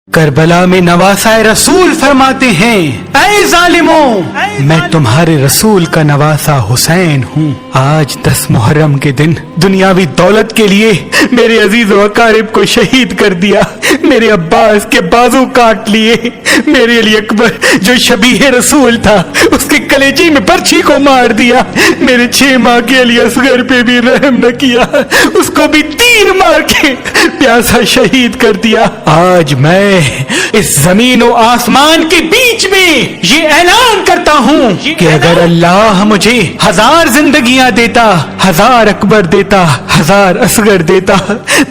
کربلا میں نواسہ رسول فرماتے ہیں، اے ظالموں، میں تمہارے رسول کا نواسہ حسین ہوں۔ آج 10 محرم کے دن دنیاوی دولت کے لیے میرے عزیز و اقارب کو شہید کر دیا، میرے عباس کے بازو کاٹ لیے، میرے علی اکبر جو شبیہ رسول تھا اس کے کلیجے میں برچھی کو مار دیا، میرے 6 ماہ کے علی اصغر پہ بھی رحم نہ کیا، اس کو بھی تیر مار کے پیاسا شہید کر دیا۔ آج میں اس زمین و آسمان کے بیچ میں یہ اعلان کرتا ہوں کہ اگر اللہ مجھے 1000 زندگیاں دیتا، 1000 اکبر دیتا، 1000 اصغر دیتا،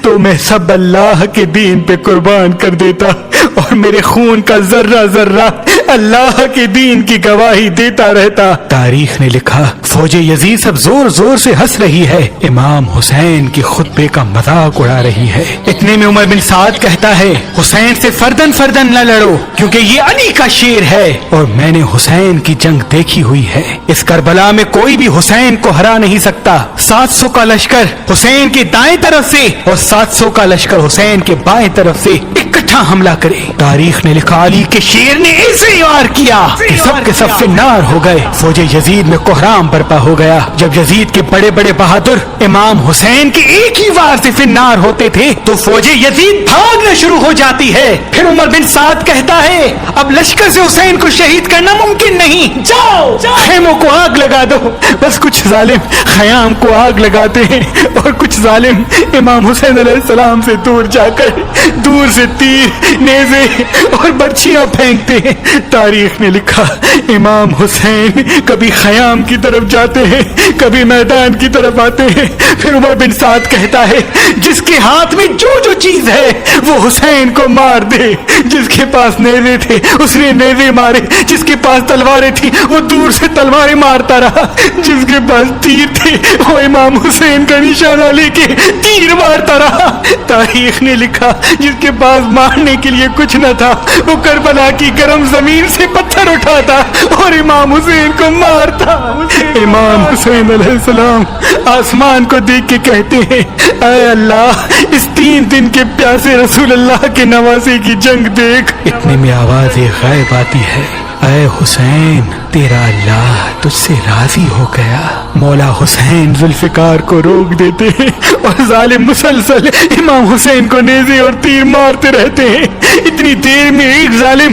تو میں سب اللہ کے دین پہ قربان کر دیتا، اور میرے خون کا ذرہ ذرہ اللہ کے دین کی گواہی دیتا رہتا۔ تاریخ نے لکھا، فوج یزید سب زور زور سے ہنس رہی ہے، امام حسین کے خطبے کا مذاق اڑا رہی ہے۔ اتنے میں عمر بن سعد کہتا ہے، حسین سے فردن فردن نہ لڑو کیونکہ یہ علی کا شیر ہے، اور میں نے حسین کی جنگ دیکھی ہوئی ہے، اس کربلا میں کوئی بھی حسین کو ہرا نہیں سکتا۔ 700 کا لشکر حسین کے دائیں طرف سے اور 700 کا لشکر حسین کے بائیں طرف سے اکٹھا حملہ کرے۔ تاریخ نے لکھا، علی کے شیر نے ایسے وار کیا کہ سب کے سب فنار ہو گئے، فوج یزید میں کوہرام برپا ہو گیا۔ جب یزید کے بڑے بڑے بہادر امام حسین کے ایک ہی وار سے فنار ہوتے تھے تو فوج یزید بھاگنا شروع ہو جاتی ہے۔ پھر عمر بن سعد کہتا ہے، اب لشکر سے حسین کو شہید کرنا ممکن نہیں، جاؤ خیموں کو آگ لگا دو۔ بس کچھ ظالم خیام کو آگ لگاتے ہیں اور کچھ ظالم امام حسین علیہ السلام سے دور جا کر دور سے تیر، نیزے اور برچھیاں پھینکتے ہیں۔ تاریخ نے لکھا، امام حسین کبھی خیام کی طرف جاتے ہیں، کبھی میدان کی طرف آتے ہیں۔ پھر عمر بن سعد کہتا ہے، جس کے ہاتھ میں جو جو چیز ہے وہ حسین کو مار دے۔ جس کے پاس نیزے تھے اس نے نیزے مارے، جس کے پاس تلواریں تھی وہ دور سے تلواریں مارتا رہا، جس کے پاس تیر تھے وہ امام حسین کا نشانہ لے کے تیر مارتا رہا۔ تاریخ نے لکھا، جس کے پاس مارنے کے لیے کچھ نہ تھا وہ کربلا کی گرم زمین سے پتھر اٹھاتا اور امام حسین کو مارتا۔ امام حسین علیہ السلام آسمان کو دیکھ کے کہتے ہیں، اے اللہ، اس 3 دن کے پیاسے رسول اللہ کے نواسے کی جنگ دیکھ۔ اتنے میں آواز غائب آتی ہے، اے حسین، تیرا اللہ تجھ سے راضی ہو گیا۔ مولا حسین ذوالفقار کو روک دیتے ہیں اور ظالم مسلسل امام حسین کو نیزے اور تیر مارتے رہتے ہیں۔ اتنی دیر میں ایک ظالم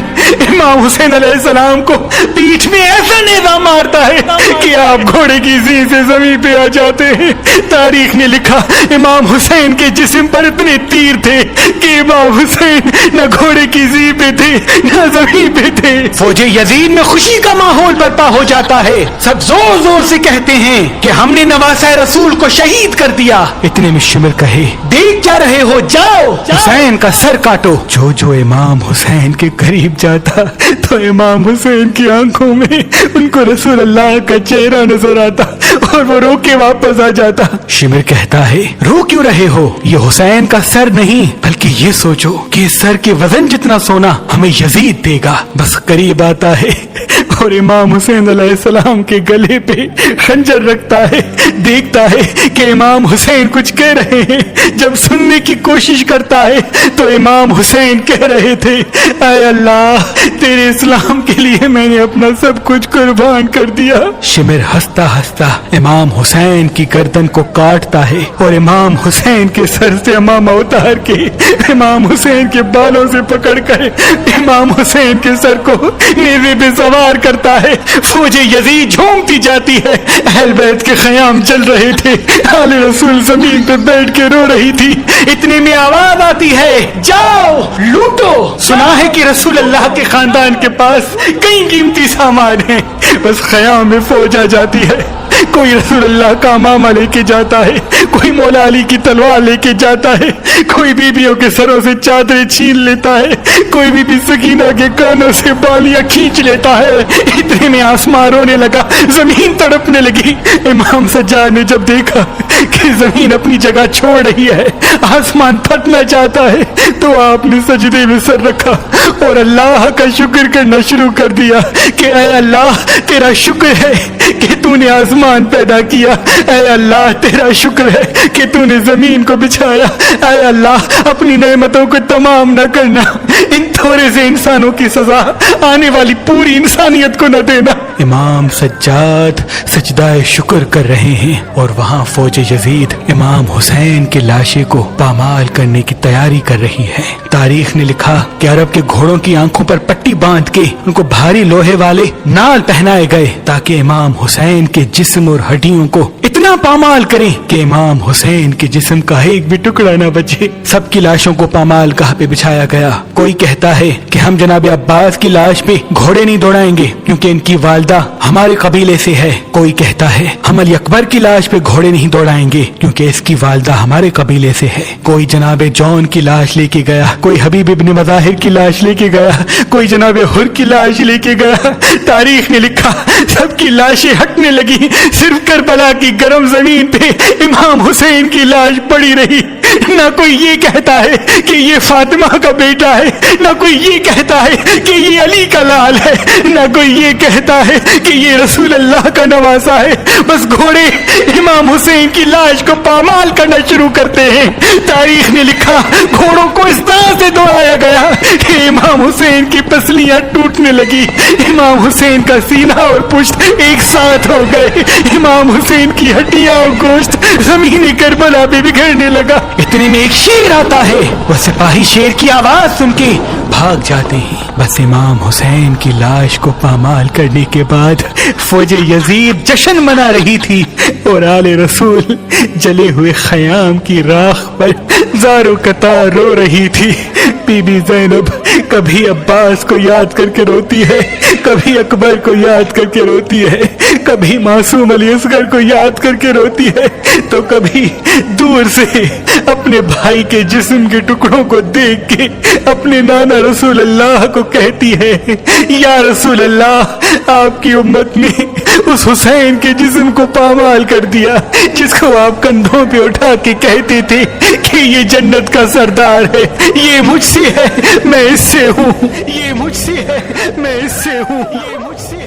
امام حسین علیہ السلام کو پیٹھ میں ایسا نیزہ مارتا ہے کہ آپ گھوڑے کی زین سے زمین پہ آ جاتے ہیں۔ تاریخ نے لکھا، امام حسین کے جسم پر اتنے تیر تھے کہ امام حسین نہ گھوڑے کی زین پہ تھے نہ زمین پہ تھے۔ فوج یزید میں خوشی کا ماحول برپا ہو جاتا ہے، سب زور زور سے کہتے ہیں کہ ہم نے نواسہ رسول کو شہید کر دیا۔ اتنے میں شمر کہے، دیکھ کیا رہے ہو، جاؤ حسین کا سر کاٹو۔ جو جو امام حسین کے قریب جاتا تو امام حسین کی آنکھوں میں ان کو رسول اللہ کا چہرہ نظر آتا اور وہ رو کے واپس آ جاتا۔ شمر کہتا ہے، رو کیوں رہے ہو، یہ حسین کا سر نہیں بلکہ یہ سوچو کہ اس سر کے وزن جتنا سونا ہمیں یزید دے گا۔ بس قریب آتا ہے اور امام حسین علیہ السلام کے گلے پہ خنجر رکھتا ہے، دیکھتا ہے کہ امام حسین کچھ کہہ رہے ہیں۔ جب سننے کی کوشش کرتا ہے تو امام حسین کہہ رہے تھے، اے اللہ، تیرے اسلام کے لیے میں نے اپنا سب کچھ قربان کر دیا۔ شمر ہنستا ہنستا امام حسین کی گردن کو کاٹتا ہے اور امام حسین کے سر سے امامہ اتار کے امام حسین کے بالوں سے پکڑ کر امام حسین کے سر کو نیزے پہ سوار کرتا ہے۔ فوج یزید جھومتی جاتی ہے، اہل بیت کے خیام جل رہے تھے، آل رسول زمین پہ بیٹھ کے رو رہی تھی۔ اتنے میں آواز آتی ہے، جاؤ لوٹو۔ سنا ہے کہ رسول اللہ کے خاندان کے پاس کئی قیمتی سامان ہیں، بس خیام میں فوج آ جاتی ہے۔ کوئی رسول اللہ کا امامہ لے کے جاتا ہے، کوئی مولا علی کی تلوار لے کے جاتا ہے، کوئی بیبیوں کے سروں سے چادریں چھین لیتا ہے، کوئی بی بی سکینہ کے کانوں سے بالیاں کھینچ لیتا ہے۔ اتنے میں آسمان رونے لگا، زمین تڑپنے لگی۔ امام سجاد نے جب دیکھا کہ زمین اپنی جگہ چھوڑ رہی ہے، آسمان پھٹنا چاہتا ہے، تو آپ نے سجدے میں سر رکھا اور اللہ کا شکر کرنا شروع کر دیا کہ اے اللہ، تیرا شکر ہے کہ تو نے آسمان پیدا کیا۔ اے اللہ تیرا شکر ہے کہ تو نے زمین کو بچھایا۔ اے اللہ اپنی نعمتوں کو تمام نہ کرنا، ان تھوڑے سے انسانوں کی سزا آنے والی پوری انسانیت کو نہ دینا۔ امام سجاد سجدہ شکر کر رہے ہیں اور وہاں فوج یزید امام حسین کے لاشے کو پامال کرنے کی تیاری کر رہی ہے۔ تاریخ نے لکھا کہ عرب کے گھوڑوں کی آنکھوں پر پٹی باندھ کے ان کو بھاری لوہے والے نال پہنائے گئے تاکہ امام حسین کے جسم اور ہڈیوں کو اتنا پامال کریں کہ امام حسین کے جسم کا ایک بھی ٹکڑا نہ بچے۔ سب کی لاشوں کو پامال گاہ پہ بچھایا گیا۔ کوئی کہتا ہے کہ ہم جناب عباس کی لاش پہ گھوڑے نہیں دوڑائیں گے کیونکہ ان کی والدہ ہمارے قبیلے سے ہے۔ کوئی کہتا ہے ہم علی اکبر کی لاش پہ گھوڑے نہیں دوڑائیں گے کیونکہ اس کی والدہ ہمارے قبیلے سے ہے۔ کوئی جناب جون کی لاش لے کے گیا، کوئی حبیب ابن مظاہر کی لاش لے کے گیا، کوئی جناب حر کی لاش لے کے گیا۔ تاریخ نے لکھا سب کی لاشیں ہٹنے لگی، صرف کربلا کی گرم زمین پہ امام حسین کی لاش پڑی رہی۔ نہ کوئی یہ کہتا ہے کہ یہ فاطمہ کا بیٹا ہے، نہ کوئی یہ کہتا ہے کہ یہ علی کا لال ہے، نہ کوئی یہ کہتا ہے کہ یہ رسول اللہ کا نواسا ہے۔ بس گھوڑے امام حسین کی لاش کو پامال کرنا شروع کرتے ہیں۔ تاریخ نے لکھا گھوڑوں کو اس طرح سے دوڑایا گیا کہ امام حسین کی پسلیاں ٹوٹنے لگی، امام حسین کا سینہ اور پشت ایک ساتھ ہو گئے، امام حسین کی ہڈیاں اور گوشت زمین کربلا پہ بکھرنے لگا۔ اتنے میں ایک شیر آتا ہے، وہ سپاہی شیر کی آواز سن کے بھاگ جاتے ہیں۔ بس امام حسین کی لاش کو پامال کرنے کے بعد فوج یزید جشن منا رہی تھی اور آل رسول جلے ہوئے خیام کی راکھ پر زارو قطار رو رہی تھی۔ بی بی زینب کبھی عباس کو یاد کر کے روتی ہے، کبھی اکبر کو یاد کر کے روتی ہے، کبھی معصوم علی اصغر کو یاد کر کے روتی ہے، تو کبھی دور سے اپنے بھائی کے جسم کے ٹکڑوں کو دیکھ کے اپنے نانا رسول اللہ کو کہتی ہے یا رسول اللہ آپ کی امت نے اس حسین کے جسم کو پامال کر دیا جس کو آپ کندھوں پہ اٹھا کے کہتے تھے کہ یہ جنت کا سردار ہے، یہ مجھ سے ہے میں اس سے ہوں، یہ مجھ سے ہے میں اس سے ہوں، یہ مجھ سے